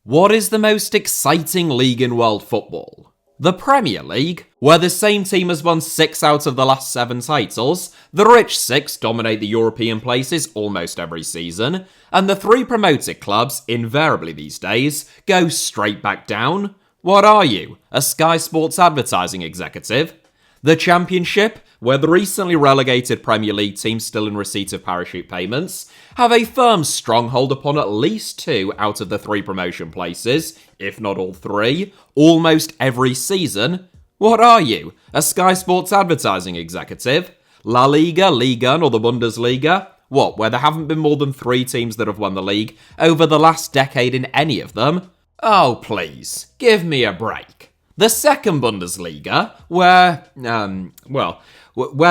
What is the most exciting league in world football? The Premier League, where the same team has won 6 out of the last 7 titles, the rich 6 dominate the European places almost every season, and the 3 promoted clubs, invariably these days, go straight back down? What are you, a Sky Sports advertising executive? The Championship, where the recently relegated Premier League teams still in receipt of parachute payments, have a firm stronghold upon at least 2 out of the 3 promotion places, if not all 3, almost every season. What are you, a Sky Sports advertising executive? La Liga, Liga, or the Bundesliga? What, where there haven't been more than 3 teams that have won the league over the last decade in any of them? Oh please, give me a break. The second Bundesliga, where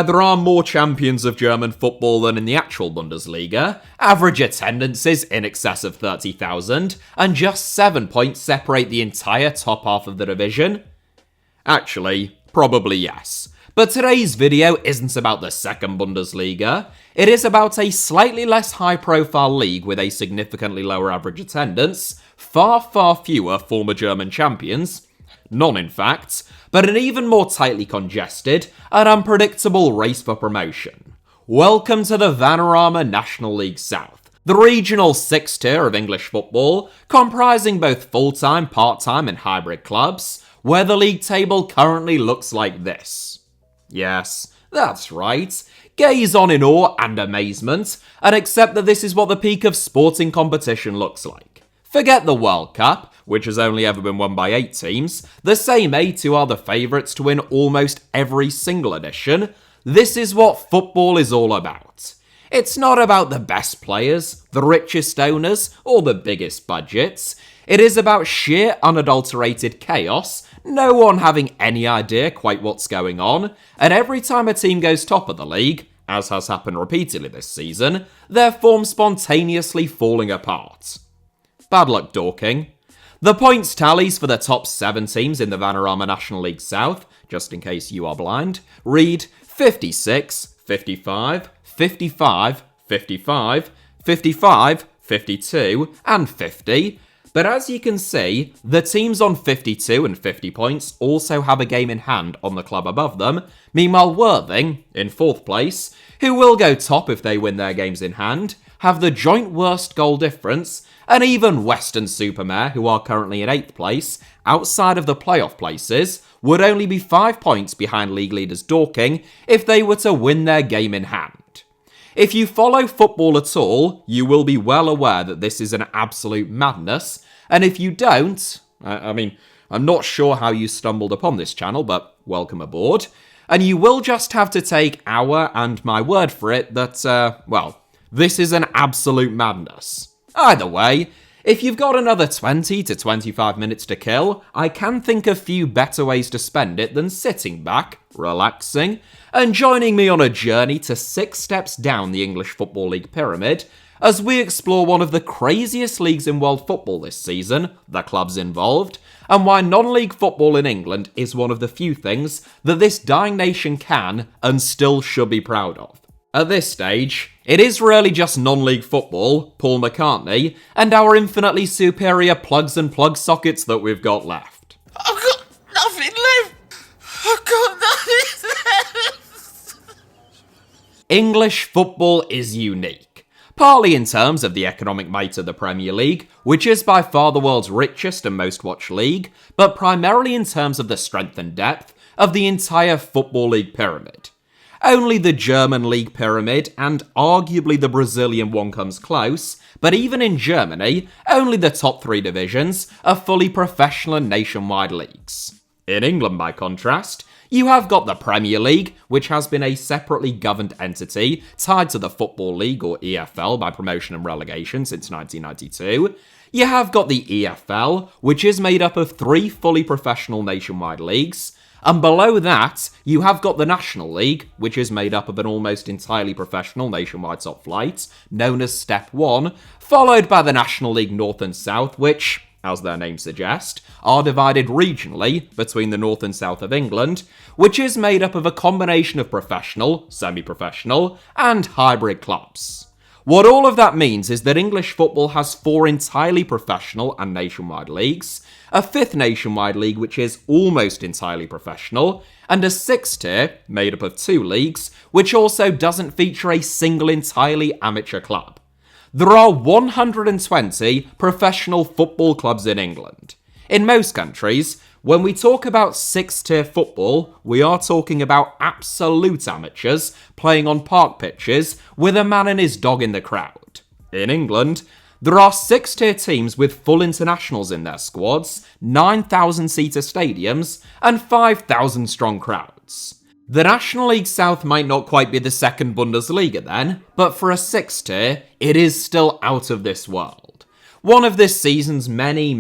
there are more champions of German football than in the actual Bundesliga, average attendances in excess of 30,000, and just 7 points separate the entire top half of the division? Actually, probably yes. But today's video isn't about the second Bundesliga. It is about a slightly less high-profile league with a significantly lower average attendance, far fewer former German champions, none in fact, but an even more tightly congested and unpredictable race for promotion. Welcome to the Vanarama National League South, the regional 6th tier of English football, comprising both full-time, part-time and hybrid clubs, where the league table currently looks like this. Yes, that's right. Gaze on in awe and amazement, and accept that this is what the peak of sporting competition looks like. Forget the World Cup, which has only ever been won by 8 teams, the same 8 who are the favourites to win almost every single edition. This is what football is all about. It's not about the best players, the richest owners, or the biggest budgets. It is about sheer unadulterated chaos, no one having any idea quite what's going on, and every time a team goes top of the league, as has happened repeatedly this season, their form spontaneously falling apart. Bad luck, Dorking. The points tallies for the top 7 teams in the Vanarama National League South, just in case you are blind, read 56, 55, 55, 55, 55, 52, and 50. But as you can see, the teams on 52 and 50 points also have a game in hand on the club above them. Meanwhile, Worthing, in 4th place, who will go top if they win their games in hand, have the joint worst goal difference, and even Weston-super-Mare, who are currently in 8th place, outside of the playoff places, would only be 5 points behind league leaders Dorking if they were to win their game in hand. If you follow football at all, you will be well aware that this is an absolute madness, and if you don't, I'm not sure how you stumbled upon this channel, but welcome aboard, and you will just have to take our and my word for it that, this is an absolute madness. Either way, if you've got another 20 to 25 minutes to kill, I can think of few better ways to spend it than sitting back, relaxing, and joining me on a journey to 6 steps down the English Football League pyramid as we explore one of the craziest leagues in world football this season, the clubs involved, and why non-league football in England is one of the few things that this dying nation can and still should be proud of. At this stage, it is really just non-league football, Paul McCartney, and our infinitely superior plugs and plug sockets that we've got left. I've got nothing left! I've got nothing left! English football is unique, partly in terms of the economic might of the Premier League, which is by far the world's richest and most watched league, but primarily in terms of the strength and depth of the entire Football League pyramid. Only the German league pyramid and arguably the Brazilian one comes close, but even in Germany, only the top 3 divisions are fully professional and nationwide leagues. In England, by contrast, you have got the Premier League, which has been a separately governed entity tied to the Football League or EFL by promotion and relegation since 1992. You have got the EFL, which is made up of 3 fully professional nationwide leagues. And below that, you have got the National League, which is made up of an almost entirely professional nationwide top flight, known as Step 1, followed by the National League North and South, which, as their names suggest, are divided regionally between the North and South of England, which is made up of a combination of professional, semi-professional, and hybrid clubs. What all of that means is that English football has 4 entirely professional and nationwide leagues, a 5th nationwide league which is almost entirely professional, and a 6th tier, made up of 2 leagues, which also doesn't feature a single entirely amateur club. There are 120 professional football clubs in England. In most countries, when we talk about 6th tier football, we are talking about absolute amateurs playing on park pitches with a man and his dog in the crowd. In England, there are 6th tier teams with full internationals in their squads, 9,000-seater stadiums, and 5,000 strong crowds. The National League South might not quite be the second Bundesliga then, but for a 6th tier, it is still out of this world. One of this season's many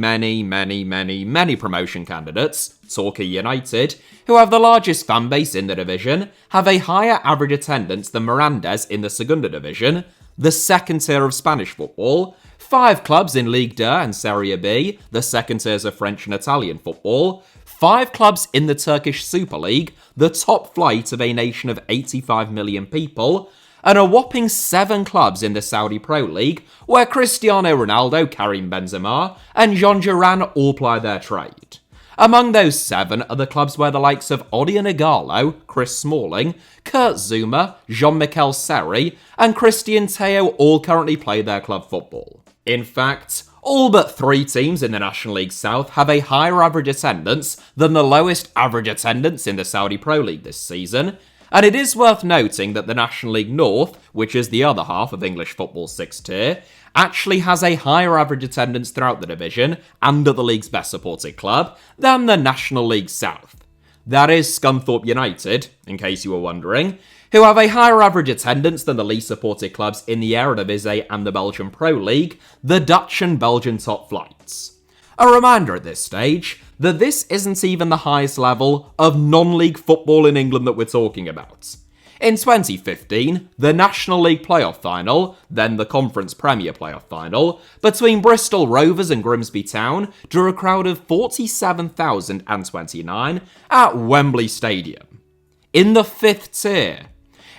promotion candidates, Torquay United, who have the largest fan base in the division, have a higher average attendance than Mirandes in the Segunda Division, the 2nd tier of Spanish football, 5 clubs in Liga and Serie B, the 2nd tiers of French and Italian football, 5 clubs in the Turkish Super League, the top flight of a nation of 85 million people, and a whopping 7 clubs in the Saudi Pro League, where Cristiano Ronaldo, Karim Benzema, and Jean Duran all ply their trade. Among those 7 are the clubs where the likes of Odion Ighalo, Chris Smalling, Kurt Zouma, Jean-Michel Seri, and Christian Teo all currently play their club football. In fact, all but 3 teams in the National League South have a higher average attendance than the lowest average attendance in the Saudi Pro League this season, and it is worth noting that the National League North, which is the other half of English football's 6th tier, actually has a higher average attendance throughout the division and at the league's best supported club than the National League South. That is Scunthorpe United, in case you were wondering, who have a higher average attendance than the least supported clubs in the Eredivisie and the Belgian Pro League, the Dutch and Belgian top flights. A reminder at this stage that this isn't even the highest level of non-league football in England that we're talking about. In 2015, the National League playoff final, then the Conference Premier playoff final, between Bristol Rovers and Grimsby Town drew a crowd of 47,029 at Wembley Stadium. In the 5th tier.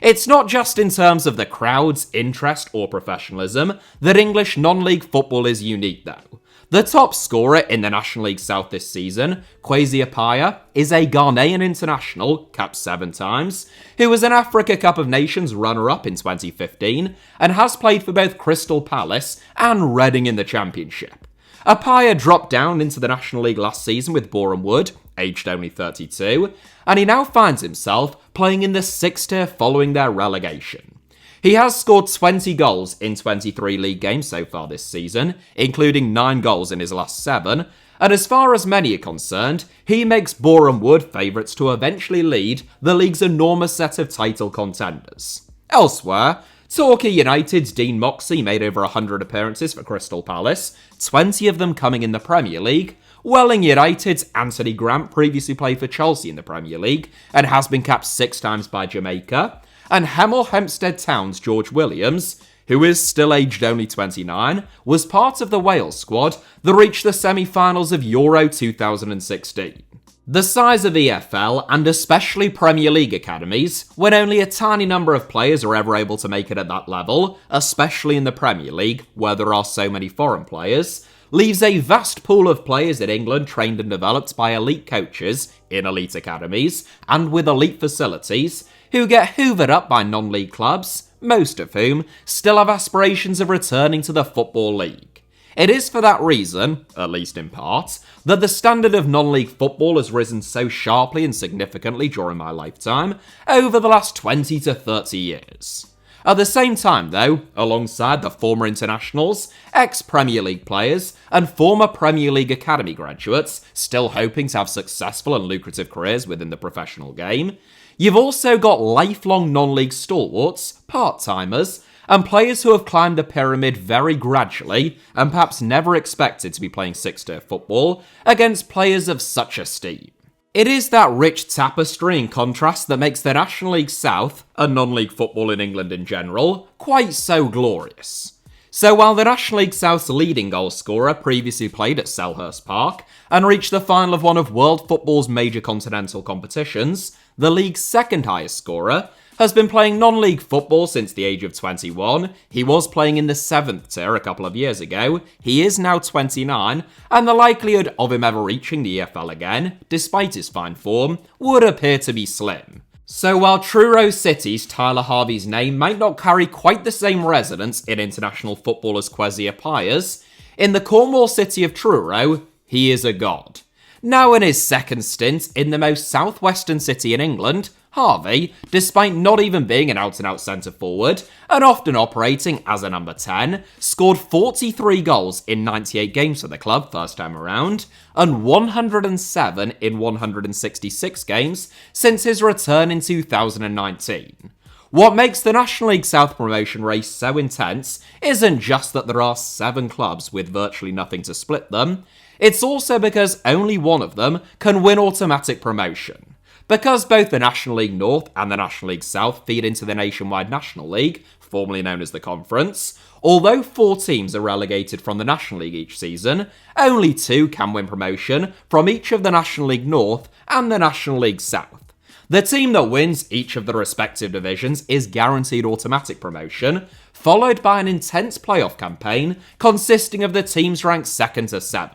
It's not just in terms of the crowd's interest or professionalism that English non-league football is unique though. The top scorer in the National League South this season, Kwesi Appiah, is a Ghanaian international, capped 7 times, who was an Africa Cup of Nations runner-up in 2015 and has played for both Crystal Palace and Reading in the Championship. Appiah dropped down into the National League last season with Boreham Wood, aged only 32, and he now finds himself playing in the 6th tier following their relegation. He has scored 20 goals in 23 league games so far this season, including 9 goals in his last 7, and as far as many are concerned, he makes Boreham Wood favourites to eventually lead the league's enormous set of title contenders. Elsewhere, Torquay United's Dean Moxey made over 100 appearances for Crystal Palace, 20 of them coming in the Premier League. Welling United's Anthony Grant previously played for Chelsea in the Premier League and has been capped 6 times by Jamaica. And Hemel Hempstead Town's George Williams, who is still aged only 29, was part of the Wales squad that reached the semi-finals of Euro 2016. The size of EFL, and especially Premier League academies, when only a tiny number of players are ever able to make it at that level, especially in the Premier League, where there are so many foreign players, leaves a vast pool of players in England trained and developed by elite coaches in elite academies and with elite facilities, who get hoovered up by non-league clubs, most of whom still have aspirations of returning to the Football League. It is for that reason, at least in part, that the standard of non-league football has risen so sharply and significantly during my lifetime over the last 20 to 30 years. At the same time, though, alongside the former internationals, ex-Premier League players, and former Premier League Academy graduates still hoping to have successful and lucrative careers within the professional game, you've also got lifelong non-league stalwarts, part-timers, and players who have climbed the pyramid very gradually and perhaps never expected to be playing 6th-tier football against players of such esteem. It is that rich tapestry and contrast that makes the National League South, and non-league football in England in general, quite so glorious. So while the National League South's leading goal scorer previously played at Selhurst Park and reached the final of one of world football's major continental competitions, the league's second highest scorer, has been playing non-league football since the age of 21. He was playing in the 7th tier a couple of years ago. He is now 29, and the likelihood of him ever reaching the EFL again, despite his fine form, would appear to be slim. So while Truro City's Tyler Harvey's name might not carry quite the same resonance in international football as Kwesi Appiah's, in the Cornwall city of Truro, he is a god. Now in his second stint in the most southwestern city in England, Harvey, despite not even being an out-and-out centre-forward, and often operating as a number 10, scored 43 goals in 98 games for the club first time around, and 107 in 166 games since his return in 2019. What makes the National League South promotion race so intense isn't just that there are 7 clubs with virtually nothing to split them, it's also because only one of them can win automatic promotion. Because both the National League North and the National League South feed into the Nationwide National League, formerly known as the Conference, although 4 teams are relegated from the National League each season, only 2 can win promotion from each of the National League North and the National League South. The team that wins each of the respective divisions is guaranteed automatic promotion, followed by an intense playoff campaign consisting of the teams ranked 2nd to 7th.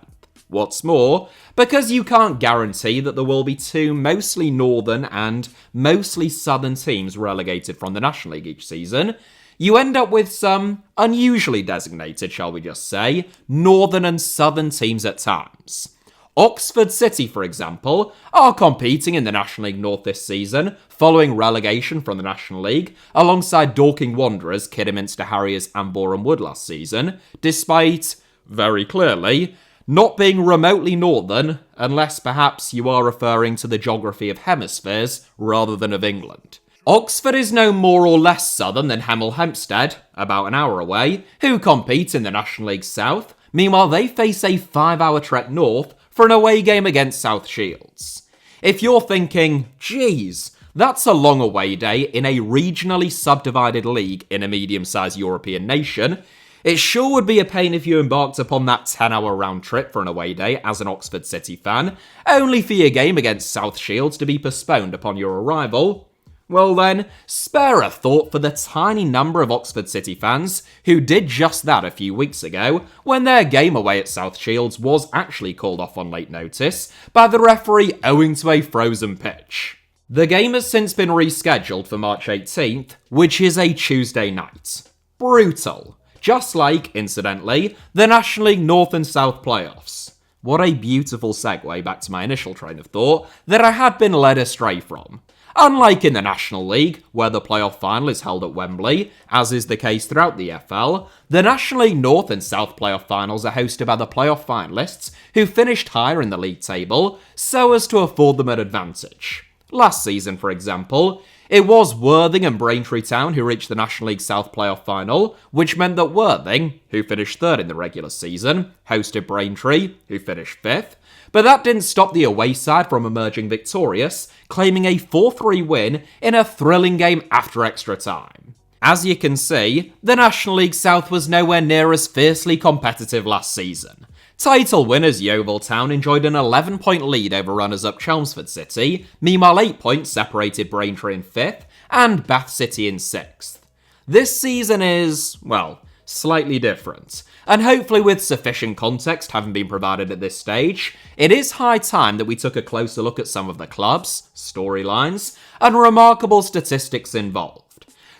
What's more, because you can't guarantee that there will be 2 mostly northern and mostly southern teams relegated from the National League each season, you end up with some unusually designated, shall we just say, northern and southern teams at times. Oxford City, for example, are competing in the National League North this season, following relegation from the National League, alongside Dorking Wanderers, Kidderminster Harriers and Boreham Wood last season, despite, very clearly, not being remotely northern, unless perhaps you are referring to the geography of hemispheres rather than of England. Oxford is no more or less southern than Hemel Hempstead, about an hour away, who compete in the National League South. Meanwhile, they face a 5-hour trek north for an away game against South Shields. If you're thinking, geez, that's a long away day in a regionally subdivided league in a medium-sized European nation, it sure would be a pain if you embarked upon that 10-hour round trip for an away day as an Oxford City fan, only for your game against South Shields to be postponed upon your arrival. Well then, spare a thought for the tiny number of Oxford City fans who did just that a few weeks ago when their game away at South Shields was actually called off on late notice by the referee owing to a frozen pitch. The game has since been rescheduled for March 18th, which is a Tuesday night. Brutal. Just like, incidentally, the National League North and South playoffs. What a beautiful segue back to my initial train of thought that I had been led astray from. Unlike in the National League, where the playoff final is held at Wembley, as is the case throughout the EFL, the National League North and South playoff finals are hosted by the playoff finalists who finished higher in the league table so as to afford them an advantage. Last season, for example, it was Worthing and Braintree Town who reached the National League South playoff final, which meant that Worthing, who finished 3rd in the regular season, hosted Braintree, who finished 5th, but that didn't stop the away side from emerging victorious, claiming a 4-3 win in a thrilling game after extra time. As you can see, the National League South was nowhere near as fiercely competitive last season. Title winners Yeovil Town enjoyed an 11-point lead over runners-up Chelmsford City, meanwhile 8 points separated Braintree in 5th and Bath City in 6th. This season is, well, slightly different, and hopefully with sufficient context having been provided at this stage, it is high time that we took a closer look at some of the clubs, storylines, and remarkable statistics involved.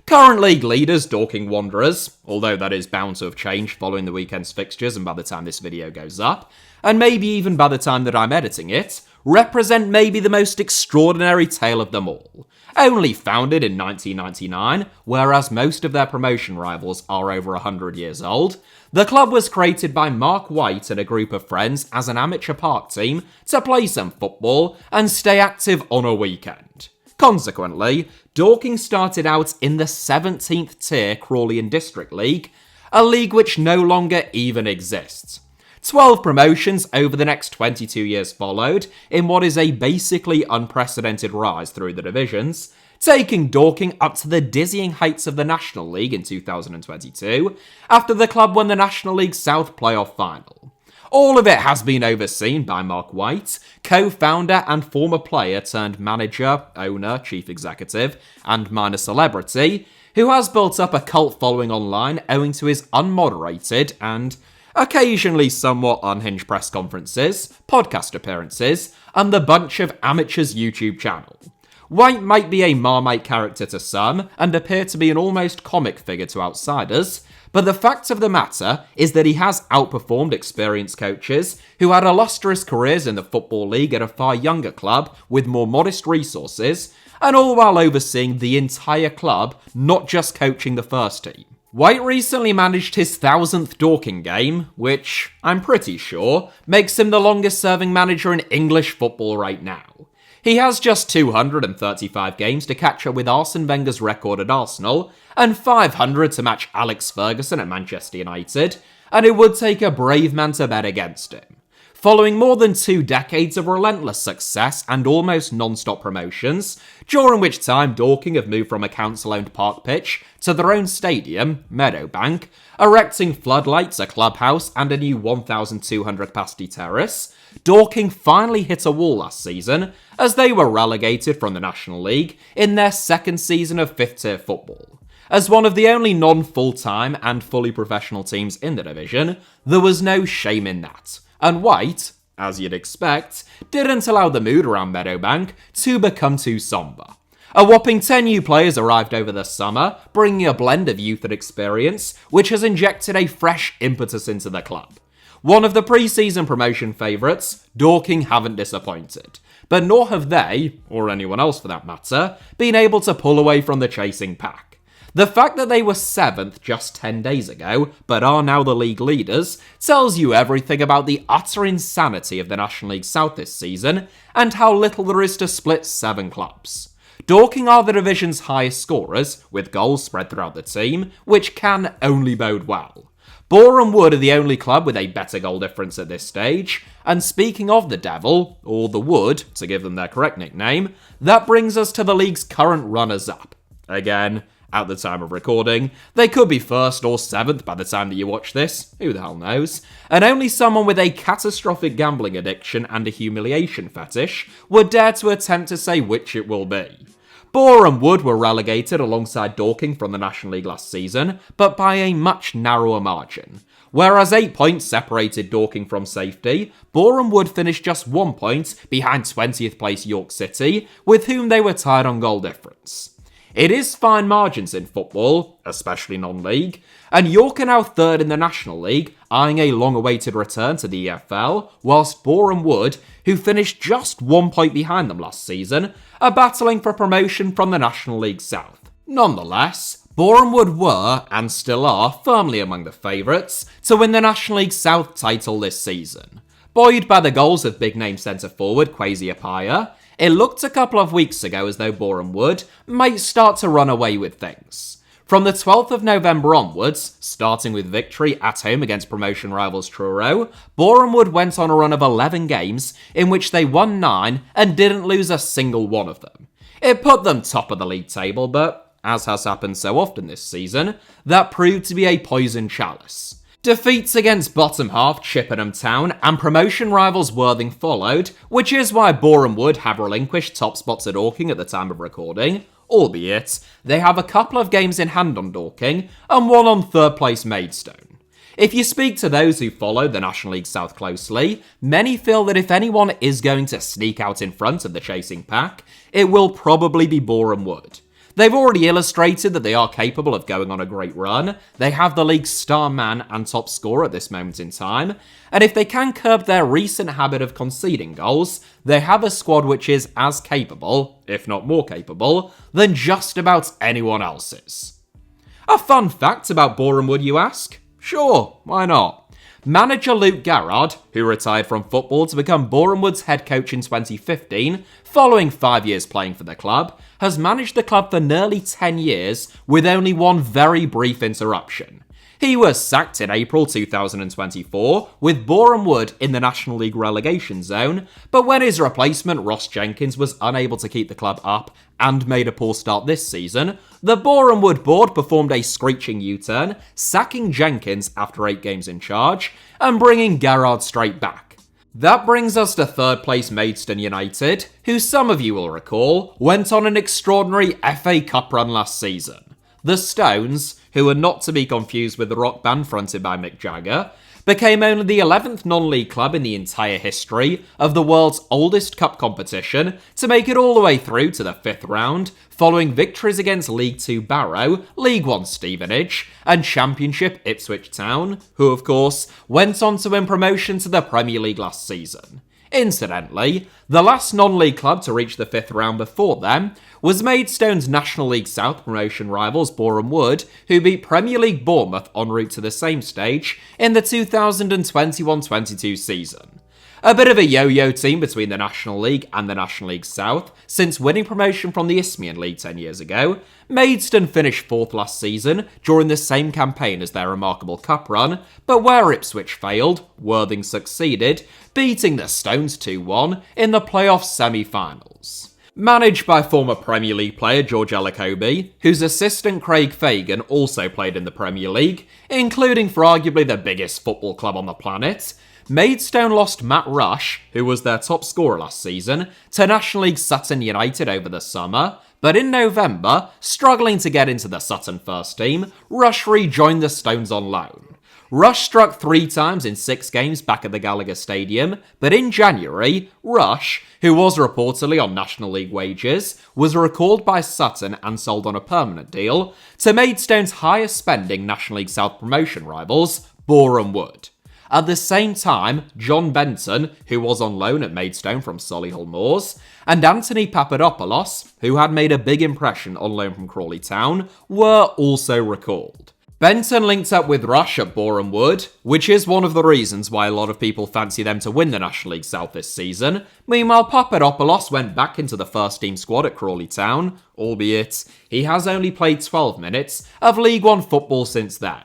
Current league leaders Dorking Wanderers, although that is bound to have changed following the weekend's fixtures and by the time this video goes up, and maybe even by the time that I'm editing it, represent maybe the most extraordinary tale of them all. Only founded in 1999, whereas most of their promotion rivals are over 100 years old, the club was created by Mark White and a group of friends as an amateur park team to play some football and stay active on a weekend. Consequently, Dorking started out in the 17th tier Crawley District League, a league which no longer even exists. 12 promotions over the next 22 years followed, in what is a basically unprecedented rise through the divisions, taking Dorking up to the dizzying heights of the National League in 2022, after the club won the National League South playoff final. All of it has been overseen by Mark White, co-founder and former player turned manager, owner, chief executive, and minor celebrity, who has built up a cult following online owing to his unmoderated and occasionally somewhat unhinged press conferences, podcast appearances, and the bunch of amateurs YouTube channel. White might be a Marmite character to some, and appear to be an almost comic figure to outsiders, but the fact of the matter is that he has outperformed experienced coaches who had illustrious careers in the Football League at a far younger club with more modest resources, and all while overseeing the entire club, not just coaching the first team. White recently managed his 1000th Dorking game, which, I'm pretty sure, makes him the longest serving manager in English football right now. He has just 235 games to catch up with Arsene Wenger's record at Arsenal, and 500 to match Alex Ferguson at Manchester United, and it would take a brave man to bet against him. Following more than 2 decades of relentless success and almost non-stop promotions, during which time Dorking have moved from a council-owned park pitch to their own stadium, Meadowbank, erecting floodlights, a clubhouse, and a new 1,200 capacity terrace, Dorking finally hit a wall last season as they were relegated from the National League in their second season of 5th tier football. As one of the only non-full-time and fully professional teams in the division, there was no shame in that. And White, as you'd expect, didn't allow the mood around Meadowbank to become too somber. A whopping 10 new players arrived over the summer, bringing a blend of youth and experience, which has injected a fresh impetus into the club. One of the pre-season promotion favourites, Dorking haven't disappointed, but nor have they, or anyone else for that matter, been able to pull away from the chasing pack. The fact that they were 7th just 10 days ago, but are now the league leaders, tells you everything about the utter insanity of the National League South this season, and how little there is to split 7 clubs. Dorking are the division's highest scorers, with goals spread throughout the team, which can only bode well. Boreham Wood are the only club with a better goal difference at this stage, and speaking of the Devil, or the Wood, to give them their correct nickname, that brings us to the league's current runners-up. Again, at the time of recording, they could be 1st or 7th by the time that you watch this, who the hell knows, and only someone with a catastrophic gambling addiction and a humiliation fetish would dare to attempt to say which it will be. Boreham Wood were relegated alongside Dorking from the National League last season, but by a much narrower margin. Whereas 8 points separated Dorking from safety, Boreham Wood finished just 1 point behind 20th place York City, with whom they were tied on goal difference. It is fine margins in football, especially non-league, and York are now 3rd in the National League, eyeing a long-awaited return to the EFL, whilst Boreham Wood, who finished just 1 point behind them last season, are battling for promotion from the National League South. Nonetheless, Boreham Wood were, and still are, firmly among the favourites to win the National League South title this season. Buoyed by the goals of big-name centre-forward Kwesi Appiah, it looked a couple of weeks ago as though Boreham Wood might start to run away with things. From the 12th of November onwards, starting with victory at home against promotion rivals Truro, Boreham Wood went on a run of 11 games in which they won 9 and didn't lose a single one of them. It put them top of the league table, but, as has happened so often this season, that proved to be a poison chalice. Defeats against bottom half Chippenham Town and promotion rivals Worthing followed, which is why Boreham Wood have relinquished top spots at Dorking at the time of recording, albeit they have a couple of games in hand on Dorking and one on 3rd place Maidstone. If you speak to those who follow the National League South closely, many feel that if anyone is going to sneak out in front of the chasing pack, it will probably be Boreham Wood. They've already illustrated that they are capable of going on a great run, they have the league's star man and top scorer at this moment in time, and if they can curb their recent habit of conceding goals, they have a squad which is as capable, if not more capable, than just about anyone else's. A fun fact about Boreham Wood, you ask? Sure, why not? Manager Luke Garrard, who retired from football to become Boreham Wood's head coach in 2015, following 5 years playing for the club, has managed the club for nearly 10 years with only one very brief interruption. He was sacked in April 2024 with Boreham Wood in the National League relegation zone, but when his replacement Ross Jenkins was unable to keep the club up and made a poor start this season, the Boreham Wood board performed a screeching U-turn, sacking Jenkins after 8 games in charge and bringing Gerrard straight back. That brings us to third place Maidstone United, who some of you will recall went on an extraordinary FA Cup run last season. The Stones, who are not to be confused with the rock band fronted by Mick Jagger, became only the 11th non-league club in the entire history of the world's oldest cup competition to make it all the way through to the 5th round, following victories against League 2 Barrow, League 1 Stevenage, and Championship Ipswich Town, who of course went on to win promotion to the Premier League last season. Incidentally, the last non-league club to reach the 5th round before them was Maidstone's National League South promotion rivals Boreham Wood, who beat Premier League Bournemouth en route to the same stage in the 2021-22 season. A bit of a yo-yo team between the National League and the National League South, since winning promotion from the Isthmian League 10 years ago. Maidstone finished 4th last season during the same campaign as their remarkable cup run, but where Ipswich failed, Worthing succeeded, beating the Stones 2-1 in the playoff semi-finals. Managed by former Premier League player George Ellacobi, whose assistant Craig Fagan also played in the Premier League, including for arguably the biggest football club on the planet, Maidstone lost Matt Rush, who was their top scorer last season, to National League Sutton United over the summer, but in November, struggling to get into the Sutton first team, Rush rejoined the Stones on loan. Rush struck 3 times in 6 games back at the Gallagher Stadium, but in January, Rush, who was reportedly on National League wages, was recalled by Sutton and sold on a permanent deal to Maidstone's highest spending National League South promotion rivals, Boreham Wood. At the same time, John Benton, who was on loan at Maidstone from Solihull Moors, and Anthony Papadopoulos, who had made a big impression on loan from Crawley Town, were also recalled. Benton linked up with Rush at Boreham Wood, which is one of the reasons why a lot of people fancy them to win the National League South this season. Meanwhile, Papadopoulos went back into the first team squad at Crawley Town, albeit he has only played 12 minutes of League 1 football since then.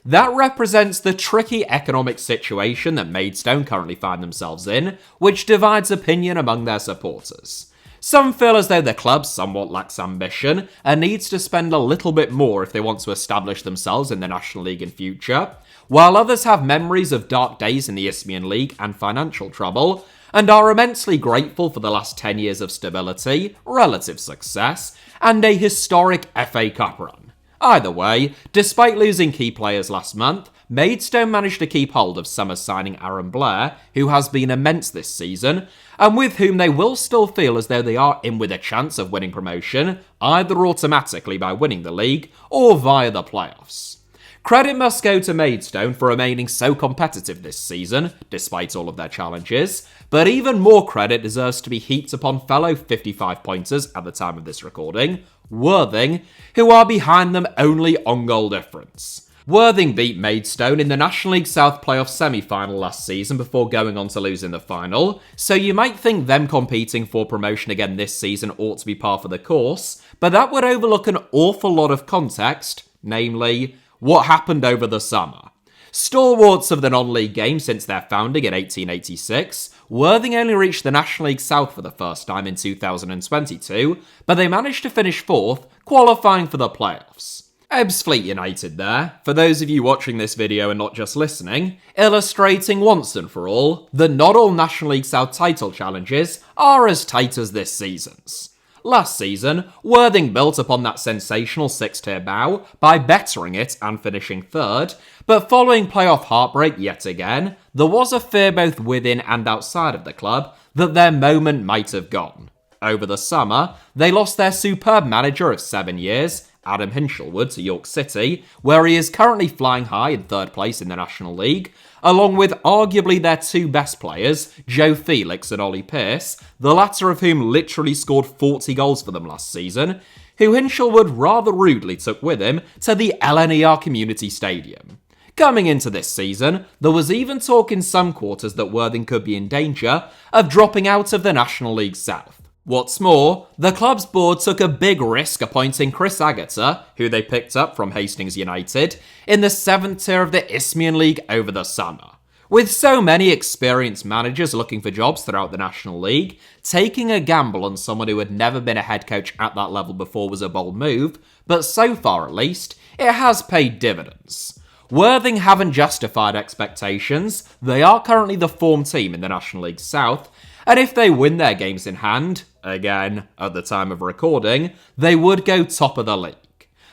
That represents the tricky economic situation that Maidstone currently find themselves in, which divides opinion among their supporters. Some feel as though the club somewhat lacks ambition and needs to spend a little bit more if they want to establish themselves in the National League in future, while others have memories of dark days in the Isthmian League and financial trouble, and are immensely grateful for the last 10 years of stability, relative success, and a historic FA Cup run. Either way, despite losing key players last month, Maidstone managed to keep hold of summer signing Aaron Blair, who has been immense this season, and with whom they will still feel as though they are in with a chance of winning promotion, either automatically by winning the league or via the playoffs. Credit must go to Maidstone for remaining so competitive this season, despite all of their challenges, but even more credit deserves to be heaped upon fellow 55-pointers at the time of this recording, Worthing, who are behind them only on goal difference. Worthing beat Maidstone in the National League South playoff semi-final last season before going on to lose in the final, so you might think them competing for promotion again this season ought to be par for the course, but that would overlook an awful lot of context, namely, what happened over the summer. Stalwarts of the non-league game since their founding in 1886, Worthing only reached the National League South for the first time in 2022, but they managed to finish 4th, qualifying for the playoffs. Ebbsfleet United there, for those of you watching this video and not just listening, illustrating once and for all that not all National League South title challenges are as tight as this season's. Last season, Worthing built upon that sensational 6-tier bow by bettering it and finishing 3rd, but following playoff heartbreak yet again, there was a fear both within and outside of the club that their moment might have gone. Over the summer, they lost their superb manager of 7 years, Adam Hinshelwood, to York City, where he is currently flying high in 3rd place in the National League, along with arguably their 2 best players, Joe Felix and Ollie Pearce, the latter of whom literally scored 40 goals for them last season, who Hinshelwood rather rudely took with him to the LNER Community Stadium. Coming into this season, there was even talk in some quarters that Worthing could be in danger of dropping out of the National League South. What's more, the club's board took a big risk appointing Chris Agata, who they picked up from Hastings United, in the 7th tier of the Isthmian League over the summer. With so many experienced managers looking for jobs throughout the National League, taking a gamble on someone who had never been a head coach at that level before was a bold move, but so far at least, it has paid dividends. Worthing haven't justified expectations. They are currently the form team in the National League South, and if they win their games in hand, again, at the time of recording, they would go top of the league.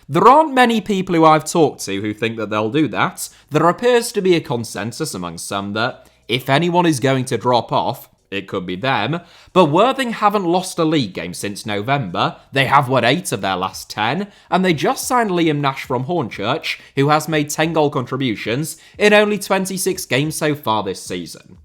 There aren't many people who I've talked to who think that they'll do that. There appears to be a consensus among some that if anyone is going to drop off, it could be them, but Worthing haven't lost a league game since November. They have won 8 of their last 10, and they just signed Liam Nash from Hornchurch, who has made 10 goal contributions in only 26 games so far this season.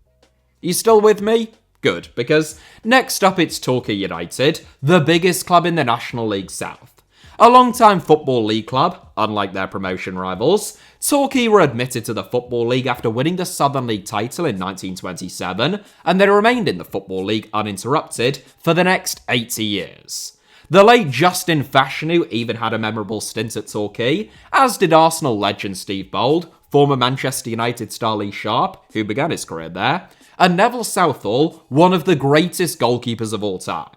You still with me? Good, because next up it's Torquay United, the biggest club in the National League South. A long-time Football League club, unlike their promotion rivals, Torquay were admitted to the Football League after winning the Southern League title in 1927, and they remained in the Football League uninterrupted for the next 80 years. The late Justin Fashanu even had a memorable stint at Torquay, as did Arsenal legend Steve Bold, former Manchester United star Lee Sharp, who began his career there, and Neville Southall, one of the greatest goalkeepers of all time.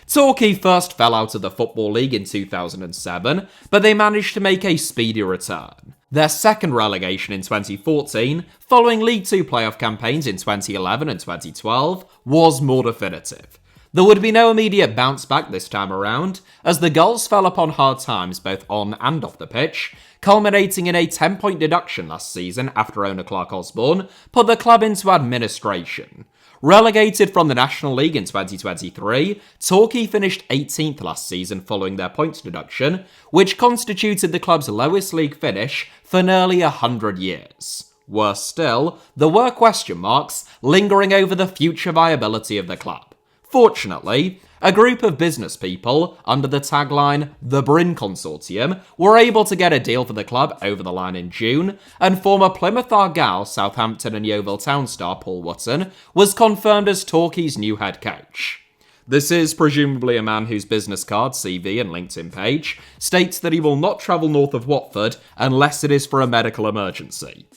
Torquay first fell out of the Football League in 2007, but they managed to make a speedy return. Their second relegation in 2014, following League Two playoff campaigns in 2011 and 2012, was more definitive. There would be no immediate bounce back this time around, as the Gulls fell upon hard times both on and off the pitch, culminating in a 10-point deduction last season after owner Clark Osborne put the club into administration. Relegated from the National League in 2023, Torquay finished 18th last season following their points deduction, which constituted the club's lowest league finish for nearly 100 years. Worse still, there were question marks lingering over the future viability of the club. Fortunately, a group of business people, under the tagline The Bryn Consortium, were able to get a deal for the club over the line in June, and former Plymouth Argyle, Southampton and Yeovil Town star Paul Wotton was confirmed as Torquay's new head coach. This is presumably a man whose business card, CV and LinkedIn page states that he will not travel north of Watford unless it is for a medical emergency.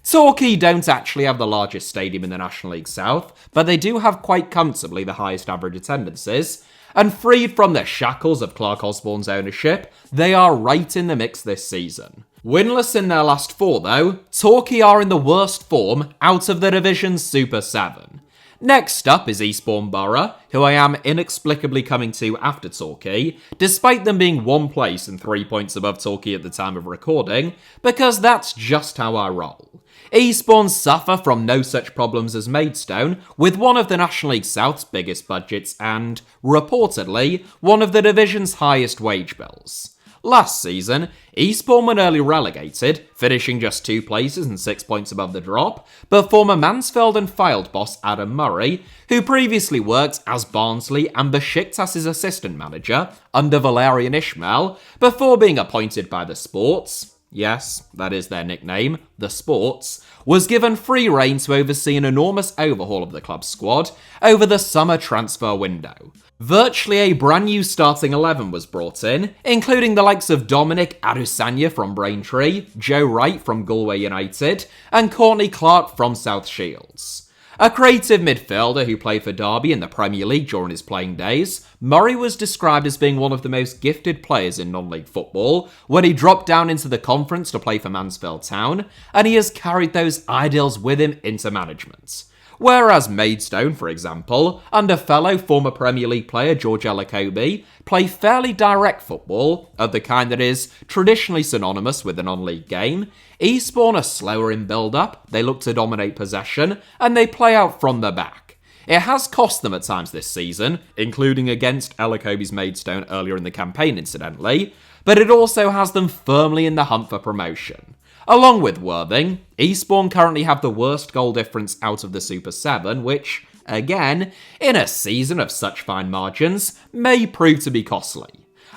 Torquay don't actually have the largest stadium in the National League South, but they do have quite comfortably the highest average attendances, and freed from the shackles of Clark Osborne's ownership, they are right in the mix this season. Winless in their last 4 though, Torquay are in the worst form out of the division's Super 7. Next up is Eastbourne Borough, who I am inexplicably coming to after Torquay, despite them being 1 place and 3 points above Torquay at the time of recording, because that's just how I roll. Eastbourne suffer from no such problems as Maidstone, with one of the National League South's biggest budgets and, reportedly, one of the division's highest wage bills. Last season, Eastbourne were nearly relegated, finishing just 2 places and 6 points above the drop, but former Mansfield and Fylde boss Adam Murray, who previously worked as Barnsley and Besiktas' assistant manager under Valerian Ismail, before being appointed by the Sports, yes, that is their nickname, the Sports, was given free rein to oversee an enormous overhaul of the club's squad over the summer transfer window. Virtually a brand new starting 11 was brought in, including the likes of Dominic Adusanya from Braintree, Joe Wright from Galway United, and Courtney Clark from South Shields. A creative midfielder who played for Derby in the Premier League during his playing days, Murray was described as being one of the most gifted players in non-league football when he dropped down into the conference to play for Mansfield Town, and he has carried those ideals with him into management. Whereas Maidstone, for example, under fellow former Premier League player George Ellacobi, play fairly direct football, of the kind that is traditionally synonymous with a non-league game, Eastbourne are slower in build-up, they look to dominate possession, and they play out from the back. It has cost them at times this season, including against Ellacobi's Maidstone earlier in the campaign incidentally, but it also has them firmly in the hunt for promotion. Along with Worthing, Eastbourne currently have the worst goal difference out of the Super 7, which, again, in a season of such fine margins, may prove to be costly.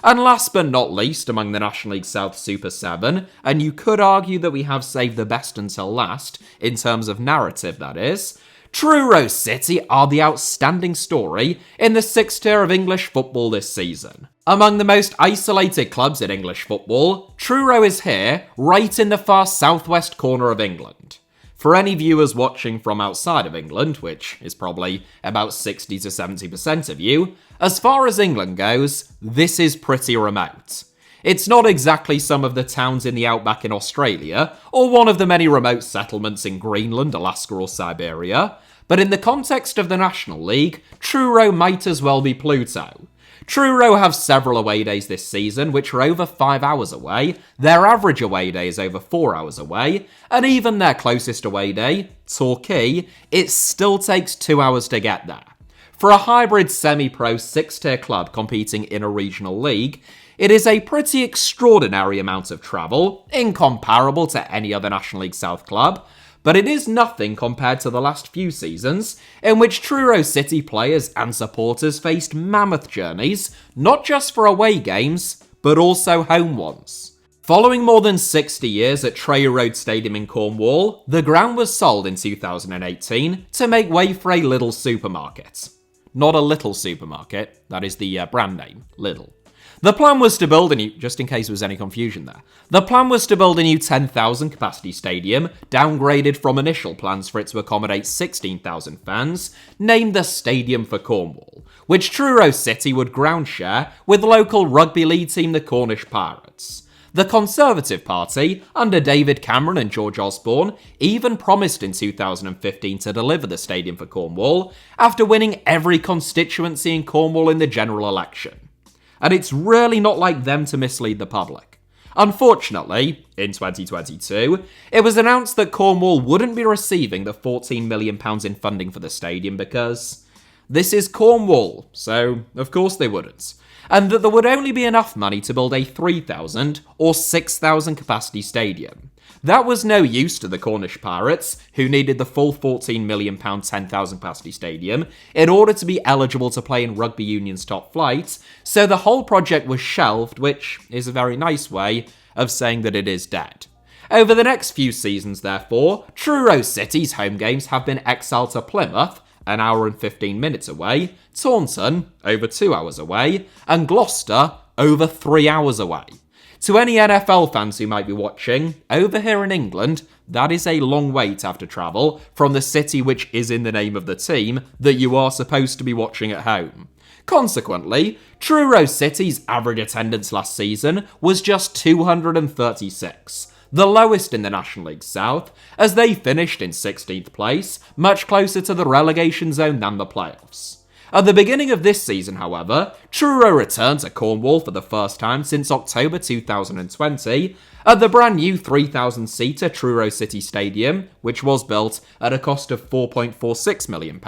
And last but not least among the National League South Super 7, and you could argue that we have saved the best until last, in terms of narrative that is, Truro City are the outstanding story in the sixth tier of English football this season. Among the most isolated clubs in English football, Truro is here, right in the far southwest corner of England. For any viewers watching from outside of England, which is probably about 60 to 70% of you, as far as England goes, this is pretty remote. It's not exactly some of the towns in the outback in Australia, or one of the many remote settlements in Greenland, Alaska, or Siberia, but in the context of the National League, Truro might as well be Pluto. Truro have several away days this season which are over 5 hours away, their average away day is over 4 hours away, and even their closest away day, Torquay, it still takes 2 hours to get there. For a hybrid semi-pro 6-tier club competing in a regional league, it is a pretty extraordinary amount of travel, incomparable to any other National League South club, but it is nothing compared to the last few seasons, in which Truro City players and supporters faced mammoth journeys, not just for away games, but also home ones. Following more than 60 years at Truro Road Stadium in Cornwall, the ground was sold in 2018 to make way for a Lidl supermarket. Not a little supermarket, that is the brand name, Lidl. The plan was to build a new, just in case there was any confusion there, the plan was to build a new 10,000 capacity stadium, downgraded from initial plans for it to accommodate 16,000 fans, named the Stadium for Cornwall, which Truro City would ground share with local rugby league team the Cornish Pirates. The Conservative Party, under David Cameron and George Osborne, even promised in 2015 to deliver the Stadium for Cornwall, after winning every constituency in Cornwall in the general election. And it's really not like them to mislead the public. Unfortunately, in 2022, it was announced that Cornwall wouldn't be receiving the £14 million in funding for the stadium because this is Cornwall, so of course they wouldn't. And that there would only be enough money to build a 3,000 or 6,000 capacity stadium. That was no use to the Cornish Pirates, who needed the full £14 million 10,000 capacity stadium in order to be eligible to play in Rugby Union's top flight, so the whole project was shelved, which is a very nice way of saying that it is dead. Over the next few seasons, therefore, Truro City's home games have been exiled to Plymouth, an hour and 15 minutes away, Taunton, over 2 hours away, and Gloucester, over 3 hours away. To any NFL fans who might be watching, over here in England, that is a long way to have to travel from the city which is in the name of the team that you are supposed to be watching at home. Consequently, Truro City's average attendance last season was just 236, the lowest in the National League South, as they finished in 16th place, much closer to the relegation zone than the playoffs. At the beginning of this season, however, Truro returned to Cornwall for the first time since October 2020 at the brand new 3,000-seater Truro City Stadium, which was built at a cost of £4.46 million,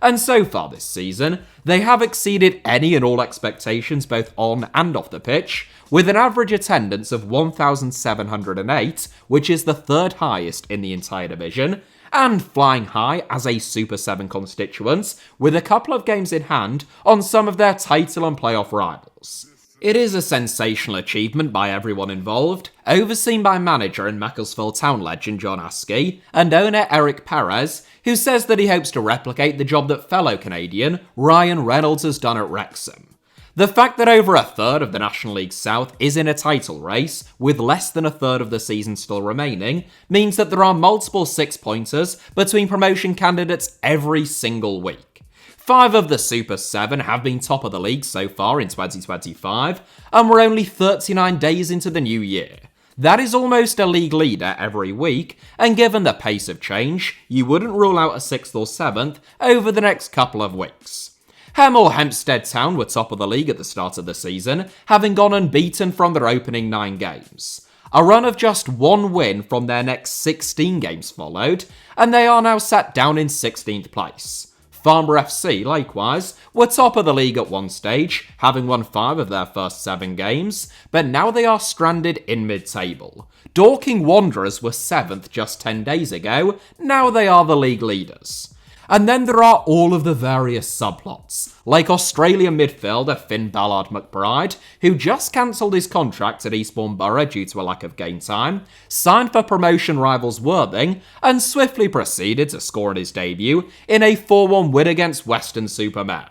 and so far this season, they have exceeded any and all expectations both on and off the pitch, with an average attendance of 1,708, which is the third highest in the entire division, and flying high as a Super 7 constituent, with a couple of games in hand on some of their title and playoff rivals. It is a sensational achievement by everyone involved, overseen by manager and Macclesfield Town legend John Askey, and owner Eric Perez, who says that he hopes to replicate the job that fellow Canadian Ryan Reynolds has done at Wrexham. The fact that over a third of the National League South is in a title race, with less than a third of the season still remaining, means that there are multiple six-pointers between promotion candidates every single week. 5 of the Super 7 have been top of the league so far in 2025, and we're only 39 days into the new year. That is almost a league leader every week, and given the pace of change, you wouldn't rule out a 6th or 7th over the next couple of weeks. Hemel Hempstead Town were top of the league at the start of the season, having gone unbeaten from their opening 9 games. A run of just 1 win from their next 16 games followed, and they are now sat down in 16th place. Farnborough FC, likewise, were top of the league at one stage, having won 5 of their first 7 games, but now they are stranded in mid-table. Dorking Wanderers were 7th just 10 days ago, now they are the league leaders. And then there are all of the various subplots, like Australian midfielder Finn Ballard-McBride, who just cancelled his contract at Eastbourne Borough due to a lack of game time, signed for promotion rivals Worthing, and swiftly proceeded to score in his debut in a 4-1 win against Weston-super-Mare.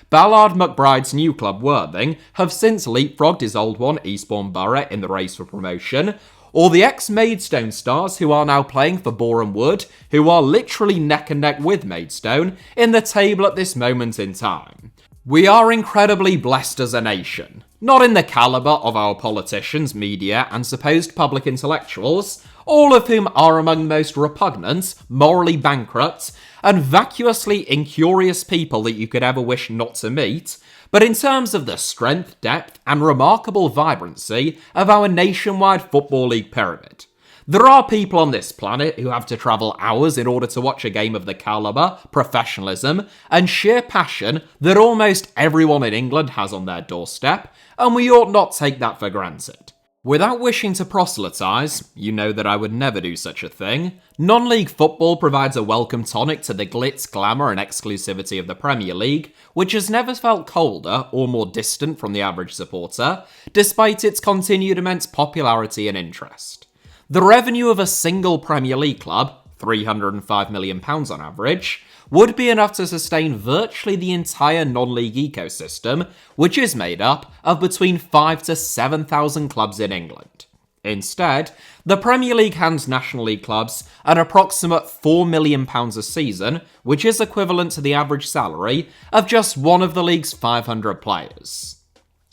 Ballard-McBride's new club Worthing have since leapfrogged his old one Eastbourne Borough in the race for promotion, or the ex-Maidstone stars who are now playing for Boreham Wood, who are literally neck and neck with Maidstone in the table at this moment in time. We are incredibly blessed as a nation, not in the calibre of our politicians, media and supposed public intellectuals, all of whom are among the most repugnant, morally bankrupt, and vacuously incurious people that you could ever wish not to meet, but in terms of the strength, depth, and remarkable vibrancy of our nationwide Football League pyramid. There are people on this planet who have to travel hours in order to watch a game of the calibre, professionalism, and sheer passion that almost everyone in England has on their doorstep, and we ought not take that for granted. Without wishing to proselytise, you know that I would never do such a thing, non-league football provides a welcome tonic to the glitz, glamour and exclusivity of the Premier League, which has never felt colder or more distant from the average supporter, despite its continued immense popularity and interest. The revenue of a single Premier League club, £305 million on average, would be enough to sustain virtually the entire non-league ecosystem, which is made up of between 5,000 to 7,000 clubs in England. Instead, the Premier League hands National League clubs an approximate £4 million a season, which is equivalent to the average salary of just one of the league's 500 players.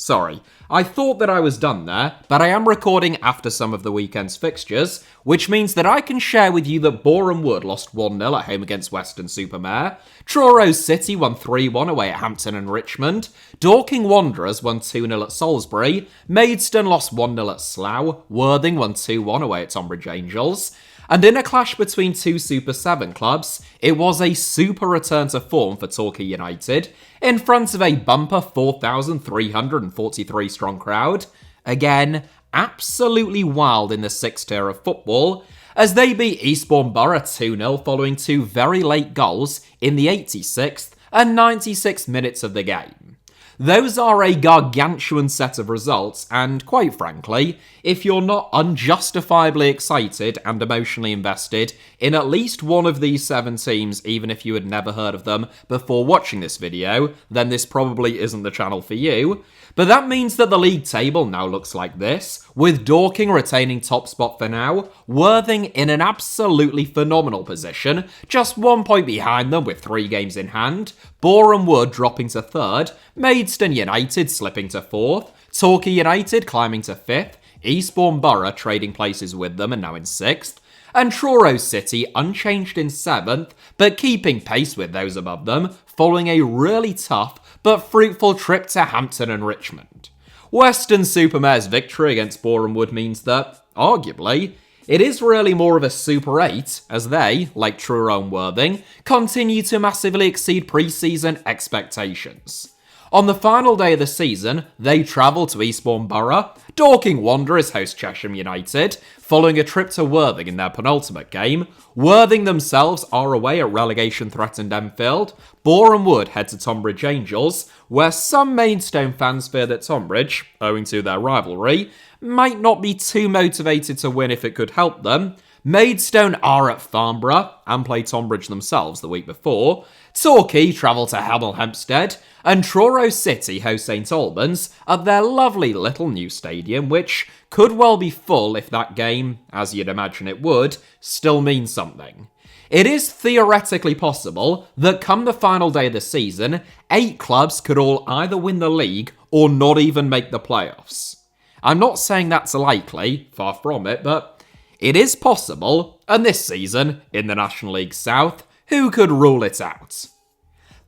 Sorry, I thought that I was done there, but I am recording after some of the weekend's fixtures, which means that I can share with you that Boreham Wood lost 1-0 at home against Weston-super-Mare, Truro City won 3-1 away at Hampton and Richmond, Dorking Wanderers won 2-0 at Salisbury, Maidstone lost 1-0 at Slough, Worthing won 2-1 away at Tonbridge Angels, and in a clash between two Super 7 clubs, it was a super return to form for Torquay United, in front of a bumper 4,343 strong crowd. Again, absolutely wild in the 6th tier of football, as they beat Eastbourne Borough 2-0 following two very late goals in the 86th and 96th minutes of the game. Those are a gargantuan set of results, and quite frankly, if you're not unjustifiably excited and emotionally invested in at least one of these 7 teams, even if you had never heard of them before watching this video, then this probably isn't the channel for you. But that means that the league table now looks like this, with Dorking retaining top spot for now, Worthing in an absolutely phenomenal position, just 1 point behind them with 3 games in hand, Boreham Wood dropping to 3rd, Maidstone United slipping to 4th, Torquay United climbing to 5th, Eastbourne Borough trading places with them and now in 6th, and Truro City unchanged in 7th, but keeping pace with those above them, following a really tough but fruitful trip to Hampton and Richmond. Weston-super-Mare's victory against Boreham Wood means that, arguably, it is really more of a Super 8, as they, like Truro and Worthing, continue to massively exceed pre-season expectations. On the final day of the season, they travel to Eastbourne Borough, Dorking Wanderers host Chesham United, following a trip to Worthing in their penultimate game. Worthing themselves are away at relegation-threatened Enfield. Boreham Wood head to Tonbridge Angels, where some Maidstone fans fear that Tonbridge, owing to their rivalry, might not be too motivated to win if it could help them. Maidstone are at Farnborough and play Tonbridge themselves the week before. Torquay travel to Hemel Hempstead, and Truro City host St Albans at their lovely little new stadium, which could well be full if that game, as you'd imagine it would, still means something. It is theoretically possible that come the final day of the season, 8 clubs could all either win the league or not even make the playoffs. I'm not saying that's likely, far from it, but it is possible, and this season, in the National League South, who could rule it out?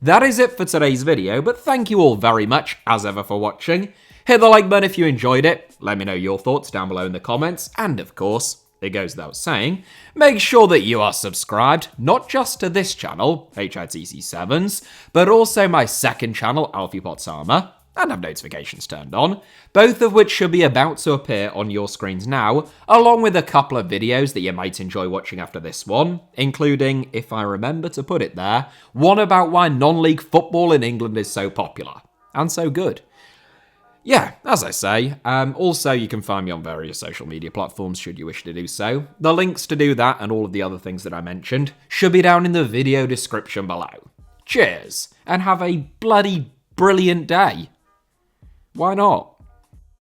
That is it for today's video, but thank you all very much, as ever, for watching. Hit the like button if you enjoyed it, let me know your thoughts down below in the comments, and of course, it goes without saying, make sure that you are subscribed, not just to this channel, HITC Sevens, but also my second channel, Alfie Potsama, and have notifications turned on, both of which should be about to appear on your screens now, along with a couple of videos that you might enjoy watching after this one, including, if I remember to put it there, one about why non-league football in England is so popular, and so good. Yeah, as I say, also you can find me on various social media platforms should you wish to do so. The links to do that and all of the other things that I mentioned should be down in the video description below. Cheers, and have a bloody brilliant day. Why not?